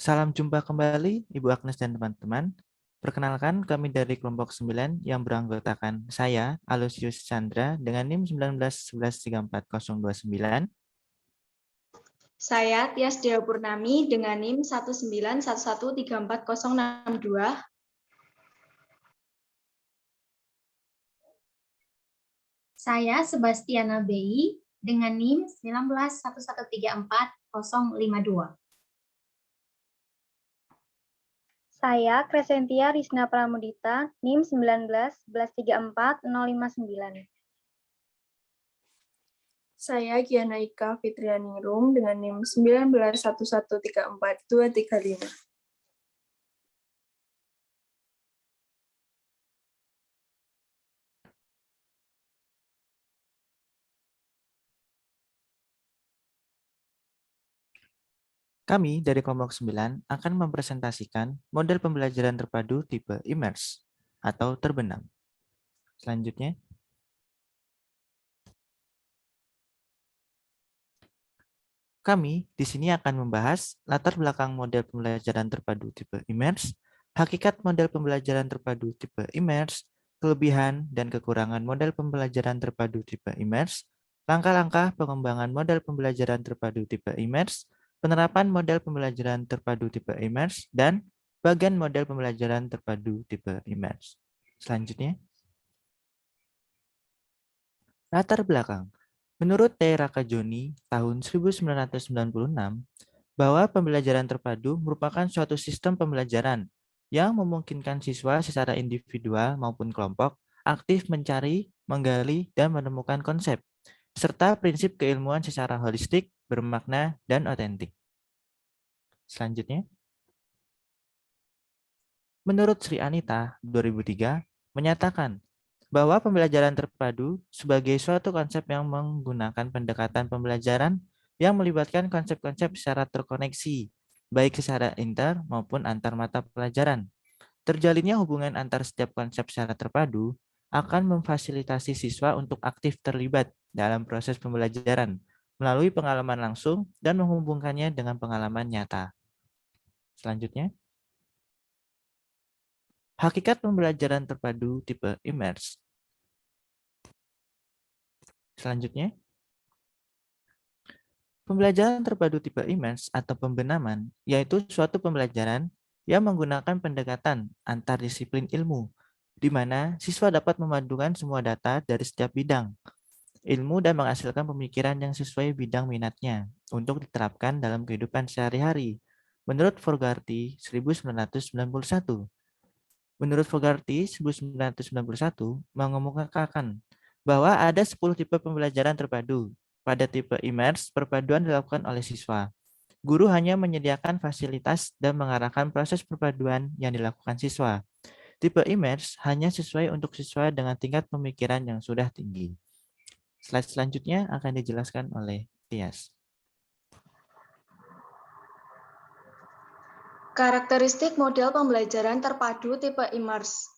Salam jumpa kembali Ibu Agnes dan teman-teman. Perkenalkan kami dari kelompok 9 yang beranggotakan saya, Aloysius Chandra, dengan NIM 19113429. Saya Tias Dewa Purnami dengan NIM 191134062. Saya Sebastiana Bei dengan NIM 191134052. Saya Crescentia Risna Pramudita, NIM 191134059. Saya Giana Ika Fitrianingrum dengan NIM 191134235. Kami dari kelompok 9 akan mempresentasikan model pembelajaran terpadu tipe Immerse atau terbenam. Selanjutnya, kami di sini akan membahas latar belakang model pembelajaran terpadu tipe Immerse, hakikat model pembelajaran terpadu tipe Immerse, kelebihan dan kekurangan model pembelajaran terpadu tipe Immerse, langkah-langkah pengembangan model pembelajaran terpadu tipe Immerse, penerapan model pembelajaran terpadu tipe Immerse, dan bagian model pembelajaran terpadu tipe Immerse. Selanjutnya, latar belakang. Menurut T. Rakajoni tahun 1996, bahwa pembelajaran terpadu merupakan suatu sistem pembelajaran yang memungkinkan siswa secara individual maupun kelompok aktif mencari, menggali, dan menemukan konsep, serta prinsip keilmuan secara holistik, bermakna, dan otentik. Selanjutnya, menurut Sri Anita 2003 menyatakan bahwa pembelajaran terpadu sebagai suatu konsep yang menggunakan pendekatan pembelajaran yang melibatkan konsep-konsep secara terkoneksi, baik secara inter maupun antar mata pelajaran. Terjalinnya hubungan antar setiap konsep secara terpadu akan memfasilitasi siswa untuk aktif terlibat dalam proses pembelajaran melalui pengalaman langsung dan menghubungkannya dengan pengalaman nyata. Selanjutnya, hakikat pembelajaran terpadu tipe Immerse. Selanjutnya, pembelajaran terpadu tipe Immerse atau pembenaman yaitu suatu pembelajaran yang menggunakan pendekatan antar disiplin ilmu, di mana siswa dapat memadukan semua data dari setiap bidang ilmu dan menghasilkan pemikiran yang sesuai bidang minatnya untuk diterapkan dalam kehidupan sehari-hari. Menurut Fogarty 1991. Menurut Fogarty 1991 mengemukakan bahwa ada 10 tipe pembelajaran terpadu. Pada tipe Immerse, perpaduan dilakukan oleh siswa. Guru hanya menyediakan fasilitas dan mengarahkan proses perpaduan yang dilakukan siswa. Tipe Immerse hanya sesuai untuk siswa dengan tingkat pemikiran yang sudah tinggi. Slide selanjutnya akan dijelaskan oleh Tias. Karakteristik model pembelajaran terpadu tipe Immerse.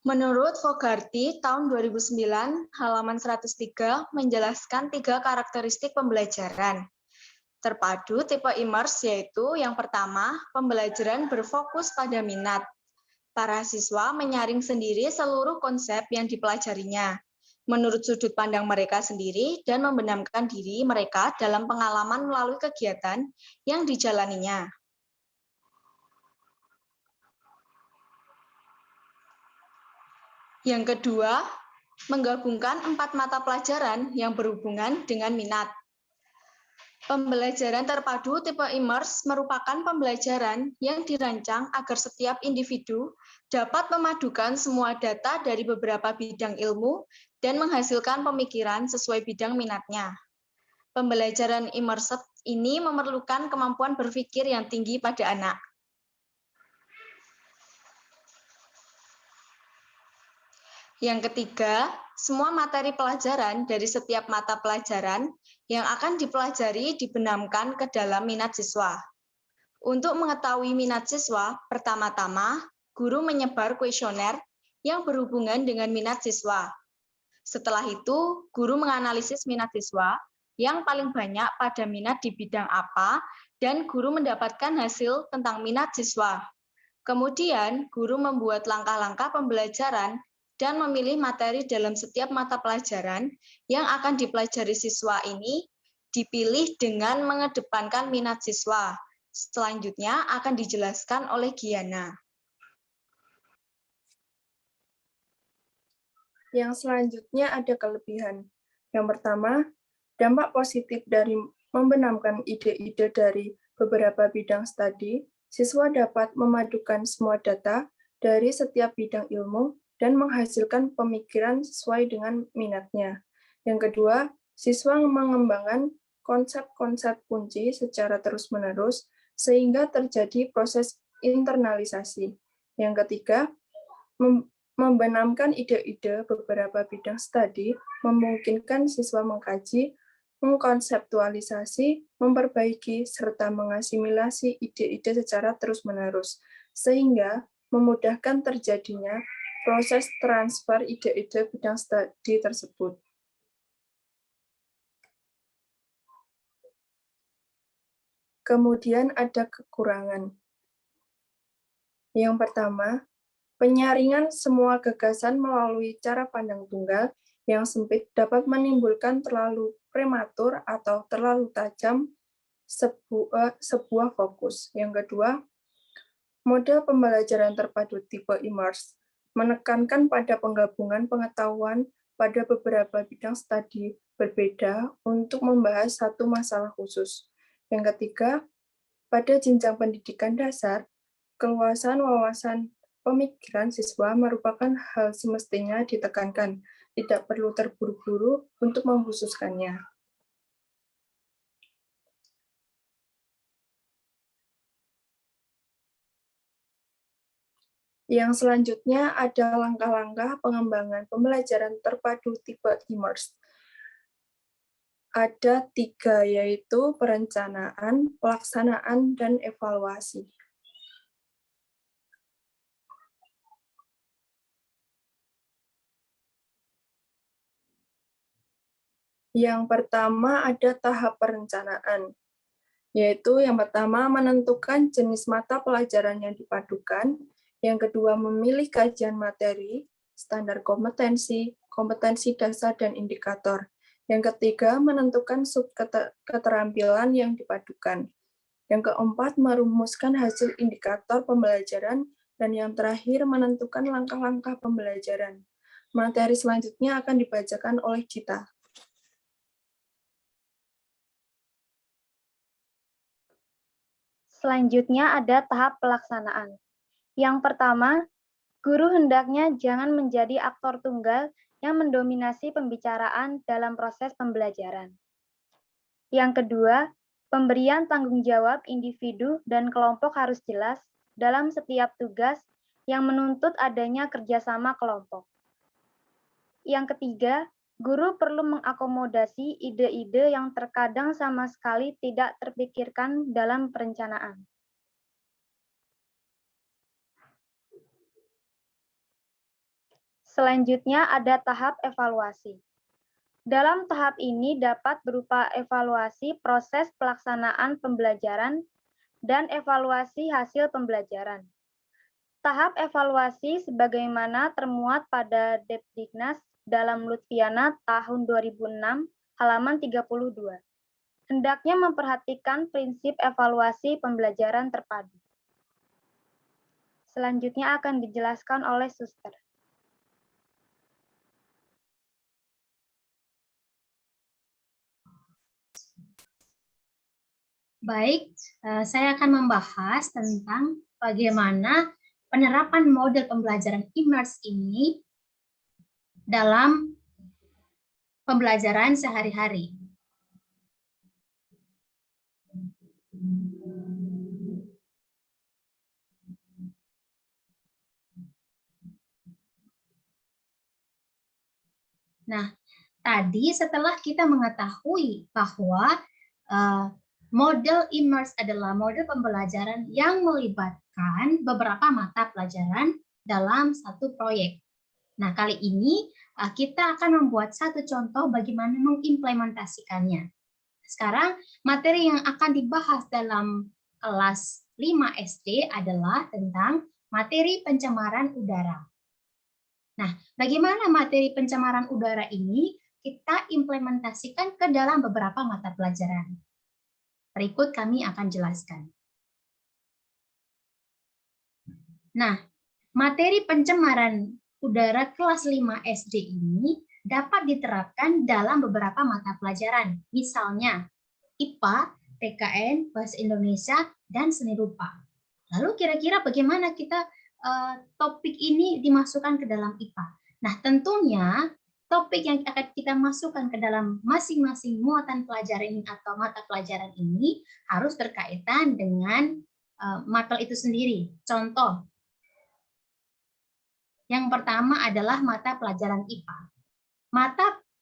Menurut Fogarty tahun 2009, halaman 103 menjelaskan 3 karakteristik pembelajaran terpadu tipe Immerse, yaitu yang pertama, pembelajaran berfokus pada minat. Para siswa menyaring sendiri seluruh konsep yang dipelajarinya menurut sudut pandang mereka sendiri dan membenamkan diri mereka dalam pengalaman melalui kegiatan yang dijalaninya. Yang kedua, menggabungkan 4 mata pelajaran yang berhubungan dengan minat. Pembelajaran terpadu tipe Immerse merupakan pembelajaran yang dirancang agar setiap individu dapat memadukan semua data dari beberapa bidang ilmu dan menghasilkan pemikiran sesuai bidang minatnya. Pembelajaran immersive ini memerlukan kemampuan berpikir yang tinggi pada anak. Yang ketiga, semua materi pelajaran dari setiap mata pelajaran yang akan dipelajari dibenamkan ke dalam minat siswa. Untuk mengetahui minat siswa, pertama-tama, guru menyebar kuesioner yang berhubungan dengan minat siswa. Setelah itu, guru menganalisis minat siswa yang paling banyak pada minat di bidang apa, dan guru mendapatkan hasil tentang minat siswa. Kemudian, guru membuat langkah-langkah pembelajaran dan memilih materi dalam setiap mata pelajaran yang akan dipelajari siswa ini dipilih dengan mengedepankan minat siswa. Selanjutnya akan dijelaskan oleh Giana. Yang selanjutnya ada kelebihan. Yang pertama, dampak positif dari membenamkan ide-ide dari beberapa bidang studi, siswa dapat memadukan semua data dari setiap bidang ilmu dan menghasilkan pemikiran sesuai dengan minatnya. Yang kedua, siswa mengembangkan konsep-konsep kunci secara terus-menerus sehingga terjadi proses internalisasi. Yang ketiga, membenamkan ide-ide beberapa bidang studi memungkinkan siswa mengkaji, mengkonseptualisasi, memperbaiki, serta mengasimilasi ide-ide secara terus-menerus, sehingga memudahkan terjadinya proses transfer ide-ide bidang studi tersebut. Kemudian ada kekurangan. Yang pertama, penyaringan semua gagasan melalui cara pandang tunggal yang sempit dapat menimbulkan terlalu prematur atau terlalu tajam sebuah fokus. Yang kedua, model pembelajaran terpadu tipe IMERS menekankan pada penggabungan pengetahuan pada beberapa bidang studi berbeda untuk membahas satu masalah khusus. Yang ketiga, pada jenjang pendidikan dasar, keluasan wawasan pemikiran siswa merupakan hal semestinya ditekankan, tidak perlu terburu-buru untuk mengkhususkannya. Yang selanjutnya ada langkah-langkah pengembangan pembelajaran terpadu tipe IMERS. Ada 3, yaitu perencanaan, pelaksanaan, dan evaluasi. Yang pertama ada tahap perencanaan, yaitu yang pertama menentukan jenis mata pelajaran yang dipadukan, yang kedua memilih kajian materi, standar kompetensi, kompetensi dasar dan indikator, yang ketiga menentukan subketerampilan yang dipadukan, yang keempat merumuskan hasil indikator pembelajaran, dan yang terakhir menentukan langkah-langkah pembelajaran. Materi selanjutnya akan dibacakan oleh Gita. Selanjutnya ada tahap pelaksanaan. Yang pertama, guru hendaknya jangan menjadi aktor tunggal yang mendominasi pembicaraan dalam proses pembelajaran. Yang kedua, pemberian tanggung jawab individu dan kelompok harus jelas dalam setiap tugas yang menuntut adanya kerjasama kelompok. Yang ketiga, guru perlu mengakomodasi ide-ide yang terkadang sama sekali tidak terpikirkan dalam perencanaan. Selanjutnya ada tahap evaluasi. Dalam tahap ini dapat berupa evaluasi proses pelaksanaan pembelajaran dan evaluasi hasil pembelajaran. Tahap evaluasi sebagaimana termuat pada Depdiknas dalam Lutfiana tahun 2006, halaman 32. Hendaknya memperhatikan prinsip evaluasi pembelajaran terpadu. Selanjutnya akan dijelaskan oleh Suster. Baik, saya akan membahas tentang bagaimana penerapan model pembelajaran IMERS ini dalam pembelajaran sehari-hari. Nah, tadi setelah kita mengetahui bahwa Model immerse adalah model pembelajaran yang melibatkan beberapa mata pelajaran dalam satu proyek. Nah, kali ini kita akan membuat satu contoh bagaimana mengimplementasikannya. Sekarang, materi yang akan dibahas dalam kelas 5 SD adalah tentang materi pencemaran udara. Nah, bagaimana materi pencemaran udara ini kita implementasikan ke dalam beberapa mata pelajaran? Berikut kami akan jelaskan. Nah, materi pencemaran udara kelas 5 SD ini dapat diterapkan dalam beberapa mata pelajaran, misalnya IPA, PKN, Bahasa Indonesia, dan Seni Rupa. Lalu kira-kira bagaimana kita topik ini dimasukkan ke dalam IPA? Nah, tentunya topik yang akan kita masukkan ke dalam masing-masing muatan pelajaran ini atau mata pelajaran ini harus berkaitan dengan materi itu sendiri. Contoh, yang pertama adalah mata pelajaran IPA.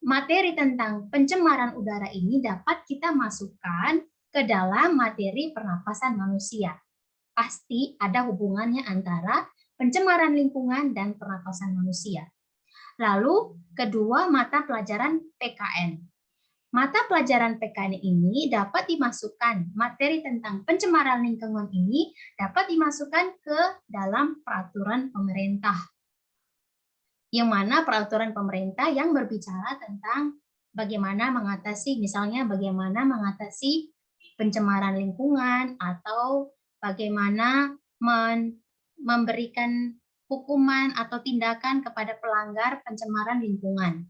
Materi tentang pencemaran udara ini dapat kita masukkan ke dalam materi pernapasan manusia. Pasti ada hubungannya antara pencemaran lingkungan dan pernapasan manusia. Lalu, kedua, mata pelajaran PKN. Mata pelajaran PKN ini dapat dimasukkan, materi tentang pencemaran lingkungan ini dapat dimasukkan ke dalam peraturan pemerintah. Yang mana peraturan pemerintah yang berbicara tentang bagaimana mengatasi, misalnya bagaimana mengatasi pencemaran lingkungan atau bagaimana memberikan hukuman atau tindakan kepada pelanggar pencemaran lingkungan.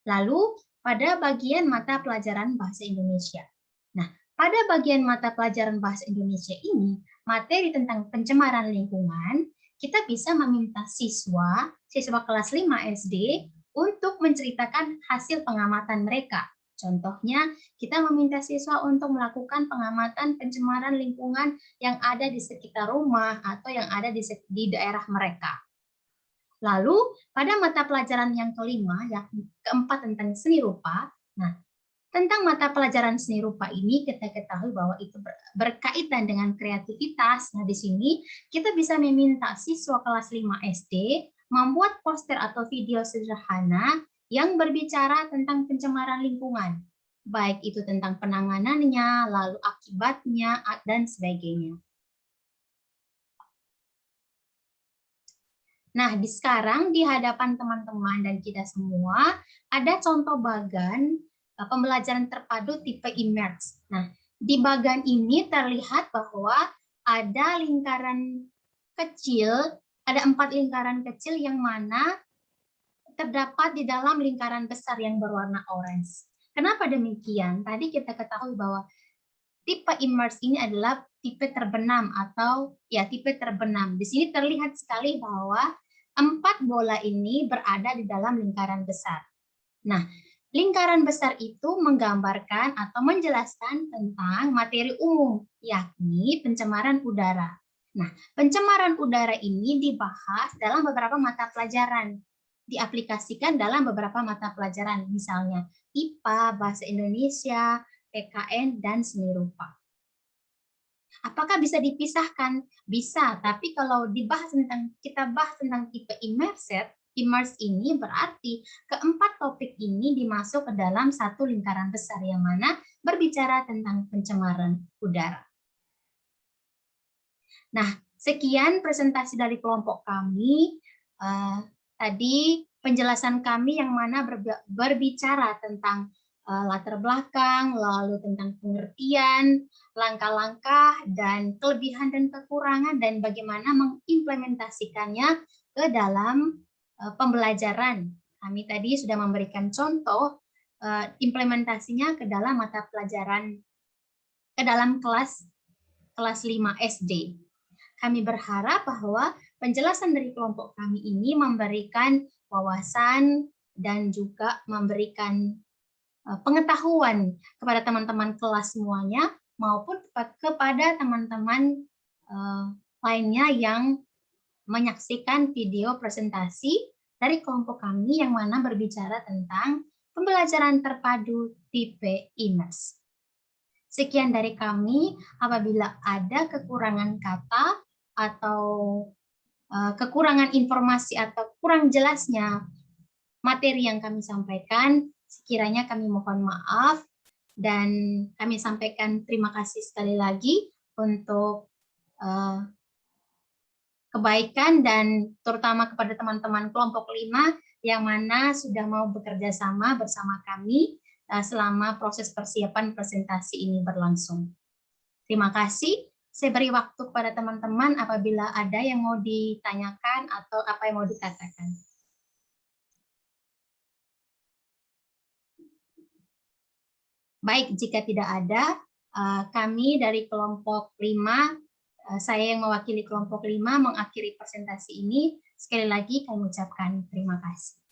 Lalu, pada bagian mata pelajaran Bahasa Indonesia. Nah, pada bagian mata pelajaran Bahasa Indonesia ini, materi tentang pencemaran lingkungan, kita bisa meminta siswa kelas 5 SD untuk menceritakan hasil pengamatan mereka. Contohnya, kita meminta siswa untuk melakukan pengamatan pencemaran lingkungan yang ada di sekitar rumah atau yang ada di daerah mereka. Lalu, pada mata pelajaran yang kelima, yang keempat tentang seni rupa, nah, tentang mata pelajaran seni rupa ini kita ketahui bahwa itu berkaitan dengan kreativitas. Nah, di sini kita bisa meminta siswa kelas 5 SD membuat poster atau video sederhana yang berbicara tentang pencemaran lingkungan, baik itu tentang penanganannya, lalu akibatnya, dan sebagainya. Nah, sekarang di hadapan teman-teman dan kita semua, ada contoh bagan pembelajaran terpadu tipe immerse. Nah, di bagan ini terlihat bahwa ada lingkaran kecil, ada 4 lingkaran kecil yang mana terdapat di dalam lingkaran besar yang berwarna orange. Kenapa demikian? Tadi kita ketahui bahwa tipe immerse ini adalah tipe terbenam atau ya tipe terbenam. Di sini terlihat sekali bahwa 4 bola ini berada di dalam lingkaran besar. Nah, lingkaran besar itu menggambarkan atau menjelaskan tentang materi umum, yakni pencemaran udara. Nah, pencemaran udara ini dibahas dalam beberapa mata pelajaran, diaplikasikan dalam beberapa mata pelajaran, misalnya IPA, Bahasa Indonesia, PKN, dan Seni Rupa. Apakah bisa dipisahkan? Bisa, tapi kalau kita bahas tentang tipe immerse ini berarti keempat topik ini dimasuk ke dalam satu lingkaran besar yang mana berbicara tentang pencemaran udara. Nah, sekian presentasi dari kelompok kami. Tadi penjelasan kami yang mana berbicara tentang latar belakang, lalu tentang pengertian, langkah-langkah, dan kelebihan dan kekurangan, dan bagaimana mengimplementasikannya ke dalam pembelajaran. Kami tadi sudah memberikan contoh implementasinya ke dalam mata pelajaran, ke dalam kelas 5 SD. Kami berharap bahwa penjelasan dari kelompok kami ini memberikan wawasan dan juga memberikan pengetahuan kepada teman-teman kelas semuanya maupun kepada teman-teman lainnya yang menyaksikan video presentasi dari kelompok kami yang mana berbicara tentang pembelajaran terpadu tipe immerse. Sekian dari kami. Apabila ada kekurangan kata atau kekurangan informasi atau kurang jelasnya materi yang kami sampaikan, sekiranya kami mohon maaf dan kami sampaikan terima kasih sekali lagi untuk kebaikan dan terutama kepada teman-teman kelompok 5 yang mana sudah mau bekerja sama bersama kami selama proses persiapan presentasi ini berlangsung. Terima kasih. Saya beri waktu kepada teman-teman apabila ada yang mau ditanyakan atau apa yang mau dikatakan. Baik, jika tidak ada, kami dari kelompok 5, saya yang mewakili kelompok 5 mengakhiri presentasi ini. Sekali lagi kami ucapkan terima kasih.